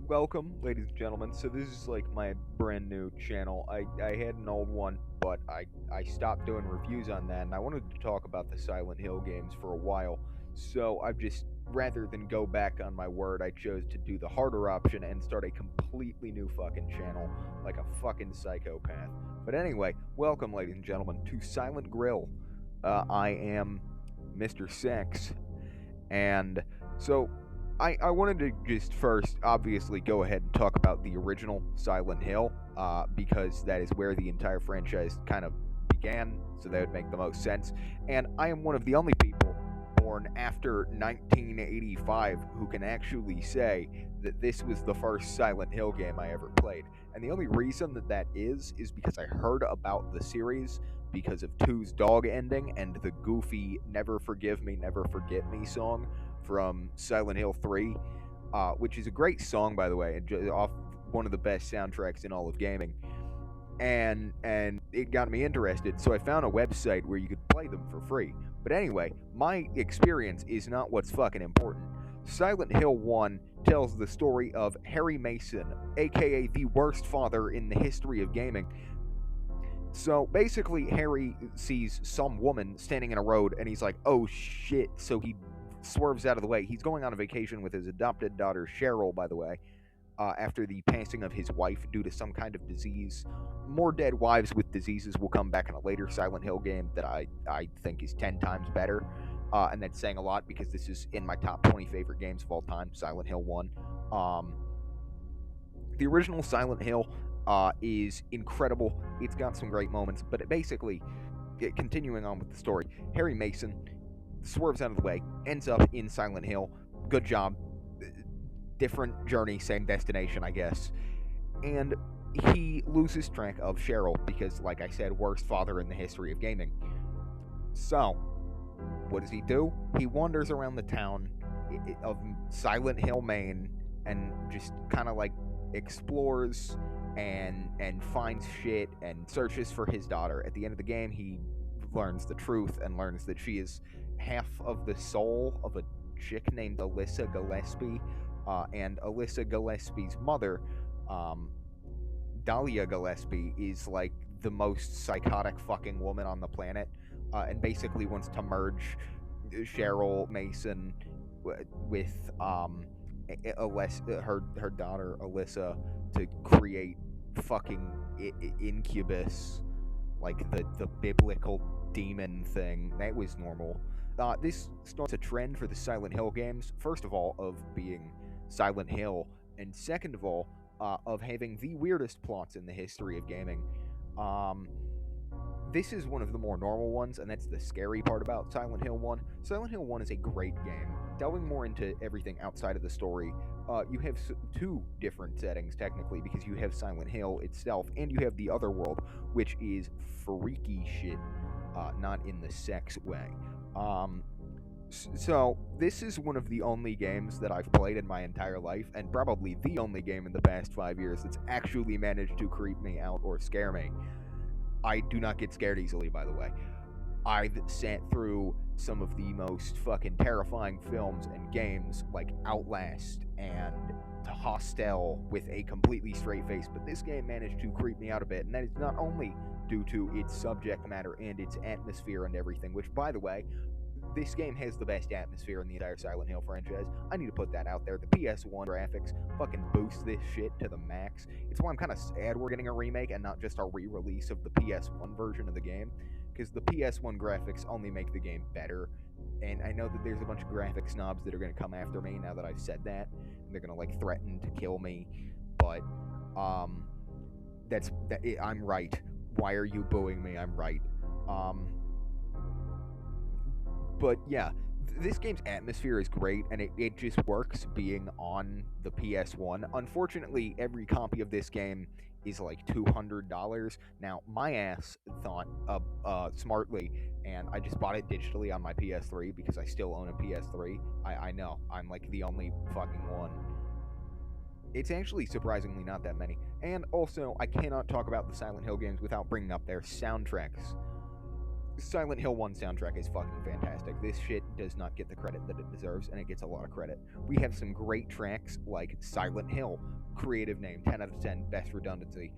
welcome, ladies and gentlemen. So this is like my brand new channel. I had an old one, but I stopped doing reviews on that, and I wanted to talk about the Silent Hill games for a while. So I've just, rather than go back on my word, I chose to do the harder option and start a completely new fucking channel, like a fucking psychopath. But anyway, welcome, ladies and gentlemen, to Silent Grill. I am Mr. Sex, and so I wanted to just first, obviously, go ahead and talk about the original Silent Hill, because that is where the entire franchise kind of began, so that would make the most sense. And I am one of the only people born after 1985 who can actually say that this was the first Silent Hill game I ever played. And the only reason that that is because I heard about the series because of 2's dog ending and the goofy Never Forgive Me, Never Forget Me song from Silent Hill 3, which is a great song, by the way, and off one of the best soundtracks in all of gaming. And it got me interested, so I found a website where you could play them for free. But anyway, my experience is not what's fucking important. Silent Hill 1 tells the story of Harry Mason, aka the worst father in the history of gaming. So basically, Harry sees some woman standing in a road, and he's like, oh shit, so he swerves out of the way. He's going on a vacation with his adopted daughter, Cheryl, by the way, after the passing of his wife due to some kind of disease. More dead wives with diseases will come back in a later Silent Hill game that I think is 10 times better. And that's saying a lot because this is in my top 20 favorite games of all time, Silent Hill 1. The original Silent Hill is incredible. It's got some great moments, but basically, continuing on with the story, Harry Mason swerves out of the way, ends up in Silent Hill. Good job. Different journey, same destination, I guess. And he loses track of Cheryl because, like I said, worst father in the history of gaming. So, what does he do? He wanders around the town of Silent Hill, Maine, and just kind of like explores and finds shit and searches for his daughter. At the end of the game, he learns the truth and learns that she is half of the soul of a chick named Alyssa Gillespie, and Alyssa Gillespie's mother, Dahlia Gillespie, is like the most psychotic fucking woman on the planet, and basically wants to merge Cheryl Mason with her daughter Alyssa to create fucking incubus, like the biblical demon thing. That was normal. This starts a trend for the Silent Hill games, first of all, of being Silent Hill, and second of all, of having the weirdest plots in the history of gaming. This is one of the more normal ones, and that's the scary part about Silent Hill 1. Silent Hill 1 is a great game. Delving more into everything outside of the story, you have two different settings, technically, because you have Silent Hill itself, and you have the other world, which is freaky shit, not in the sex way. So, this is one of the only games that I've played in my entire life, and probably the only game in the past 5 years that's actually managed to creep me out or scare me. I do not get scared easily, by the way. I've sat through some of the most fucking terrifying films and games, like Outlast and Hostel, with a completely straight face, but this game managed to creep me out a bit, and that is not only due to its subject matter and its atmosphere and everything, which, by the way, this game has the best atmosphere in the entire Silent Hill franchise. I need to put that out there. The PS1 graphics fucking boost this shit to the max. It's why I'm kind of sad we're getting a remake and not just a re-release of the PS1 version of the game, because the PS1 graphics only make the game better. And I know that there's a bunch of graphic snobs that are going to come after me now that I've said that, and they're going to like threaten to kill me. But I'm right. Why are you booing me? I'm right. But yeah, this game's atmosphere is great, and it just works being on the PS1. Unfortunately, every copy of this game is like $200. Now, my ass thought smartly, and I just bought it digitally on my PS3 because I still own a PS3. I know, I'm like the only fucking one. It's actually surprisingly not that many. And also, I cannot talk about the Silent Hill games without bringing up their soundtracks. Silent Hill 1 soundtrack is fucking fantastic. This shit does not get the credit that it deserves, and it gets a lot of credit. We have some great tracks like Silent Hill, creative name, 10 out of 10, best redundancy,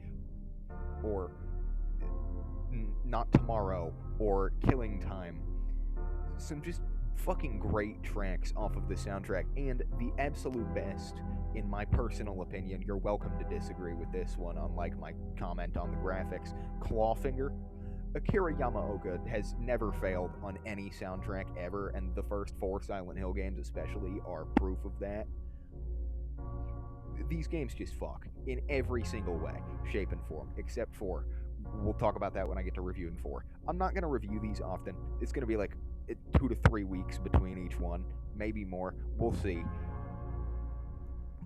or Not Tomorrow, or Killing Time. Some just fucking great tracks off of the soundtrack, and the absolute best, in my personal opinion, you're welcome to disagree with this one, unlike my comment on the graphics, Clawfinger. Akira Yamaoka has never failed on any soundtrack ever, and the first 4 Silent Hill games especially are proof of that. These games just fuck in every single way, shape, and form, except for, we'll talk about that when I get to reviewing 4. I'm not going to review these often. It's going to be like 2 to 3 weeks between each one, maybe more. We'll see.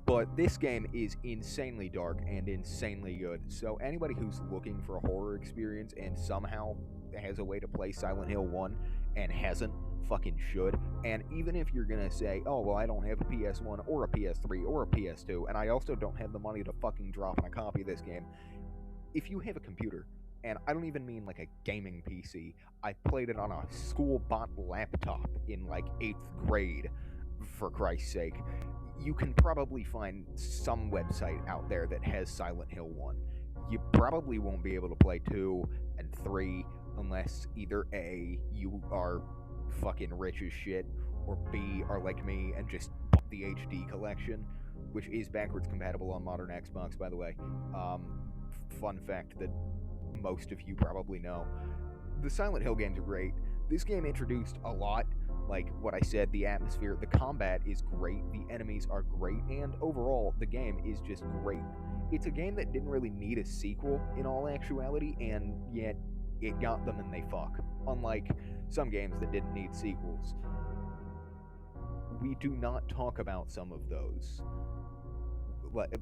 But this game is insanely dark and insanely good, so anybody who's looking for a horror experience and somehow has a way to play Silent Hill 1 and hasn't, fucking should. And even if you're gonna say, oh, well, I don't have a PS1 or a PS3 or a PS2, and I also don't have the money to fucking drop on a copy of this game, if you have a computer, and I don't even mean like a gaming PC, I played it on a school-bought laptop in like 8th grade, for Christ's sake, you can probably find some website out there that has Silent Hill 1. You probably won't be able to play 2 and 3 unless either A, you are fucking rich as shit, or B, are like me and just bought the HD collection, which is backwards compatible on modern Xbox, by the way. Fun fact that most of you probably know. The Silent Hill games are great. This game introduced a lot. Like what I said, the atmosphere, the combat is great, the enemies are great, and overall, the game is just great. It's a game that didn't really need a sequel in all actuality, and yet it got them and they fuck. Unlike some games that didn't need sequels. We do not talk about some of those.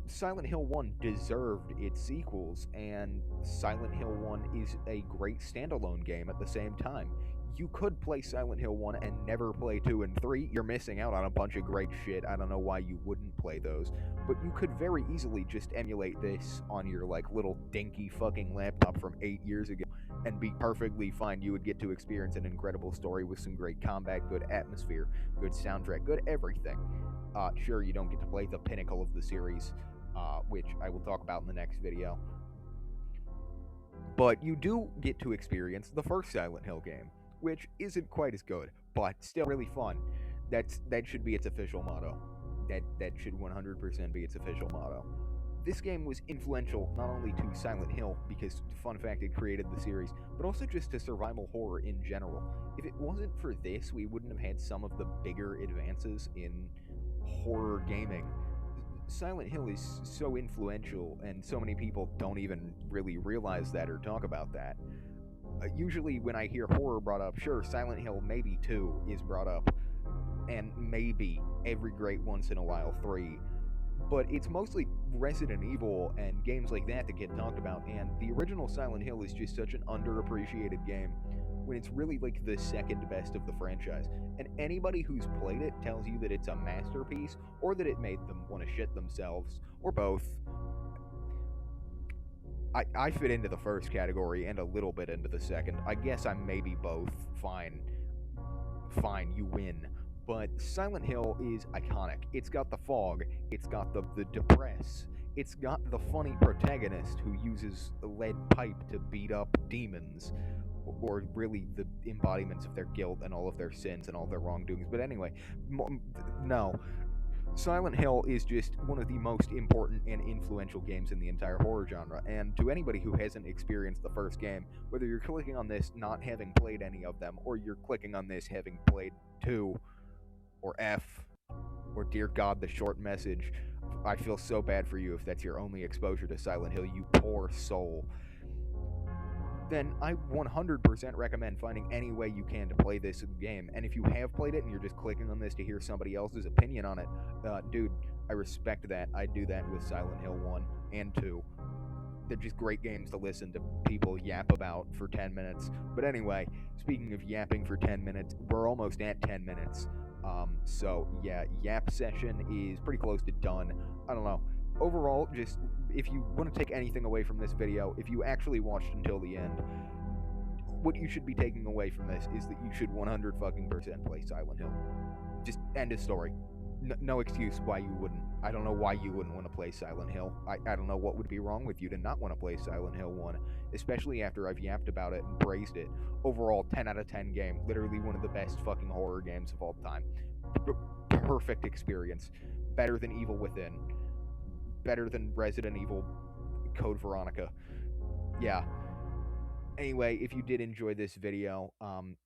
Silent Hill 1 deserved its sequels, and Silent Hill 1 is a great standalone game at the same time. You could play Silent Hill 1 and never play 2 and 3. You're missing out on a bunch of great shit. I don't know why you wouldn't play those. But you could very easily just emulate this on your, like, little dinky fucking laptop from 8 years ago and be perfectly fine. You would get to experience an incredible story with some great combat, good atmosphere, good soundtrack, good everything. Sure, you don't get to play the pinnacle of the series, which I will talk about in the next video. But you do get to experience the first Silent Hill game, which isn't quite as good, but still really fun. That should be its official motto. That should 100% be its official motto. This game was influential not only to Silent Hill, because, fun fact, it created the series, but also just to survival horror in general. If it wasn't for this, we wouldn't have had some of the bigger advances in horror gaming. Silent Hill is so influential, and so many people don't even really realize that or talk about that. Usually when I hear horror brought up, sure, Silent Hill maybe 2 is brought up, and maybe every great once in a while 3, but it's mostly Resident Evil and games like that that get talked about, and the original Silent Hill is just such an underappreciated game, when it's really like the second best of the franchise, and anybody who's played it tells you that it's a masterpiece, or that it made them want to shit themselves, or both. I fit into the first category and a little bit into the second. I guess I'm maybe both. Fine, you win. But Silent Hill is iconic. It's got the fog, it's got the depress, it's got the funny protagonist who uses a lead pipe to beat up demons, or really the embodiments of their guilt and all of their sins and all their wrongdoings. But anyway, no. Silent Hill is just one of the most important and influential games in the entire horror genre, and to anybody who hasn't experienced the first game, whether you're clicking on this not having played any of them, or you're clicking on this having played 2, or F, or dear God, the short message, I feel so bad for you if that's your only exposure to Silent Hill, you poor soul. Then I 100% recommend finding any way you can to play this game. And if you have played it and you're just clicking on this to hear somebody else's opinion on it, dude, I respect that. I do that with Silent Hill 1 and 2. They're just great games to listen to people yap about for 10 minutes. But anyway, speaking of yapping for 10 minutes, we're almost at 10 minutes. So yeah, yap session is pretty close to done. I don't know. Overall, just, if you want to take anything away from this video, if you actually watched until the end, what you should be taking away from this is that you should 100% play Silent Hill. Just end of story. no excuse why you wouldn't. I don't know why you wouldn't want to play Silent Hill. I don't know what would be wrong with you to not want to play Silent Hill 1, especially after I've yapped about it and praised it. Overall, 10 out of 10 game. Literally one of the best fucking horror games of all time. Perfect experience. Better than Evil Within. Better than Resident Evil Code Veronica. Yeah. Anyway, if you did enjoy this video,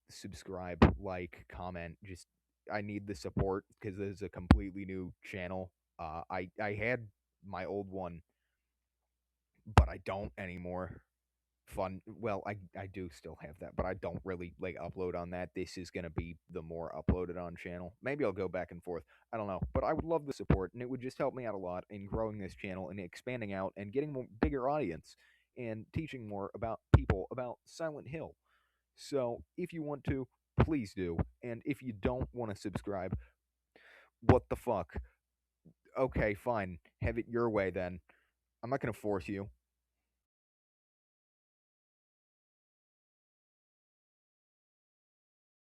subscribe, like, comment. Just I need the support because this is a completely new channel. I had my old one, but I don't anymore. Fun. Well, I do still have that, but I don't really like upload on that. This is gonna be the more uploaded on channel. Maybe I'll go back and forth. I don't know, but I would love the support, and it would just help me out a lot in growing this channel and expanding out and getting more bigger audience and teaching more about people about Silent Hill. So if you want to, please do. And if you don't want to subscribe, what the fuck? Okay, fine. Have it your way then. I'm not gonna force you.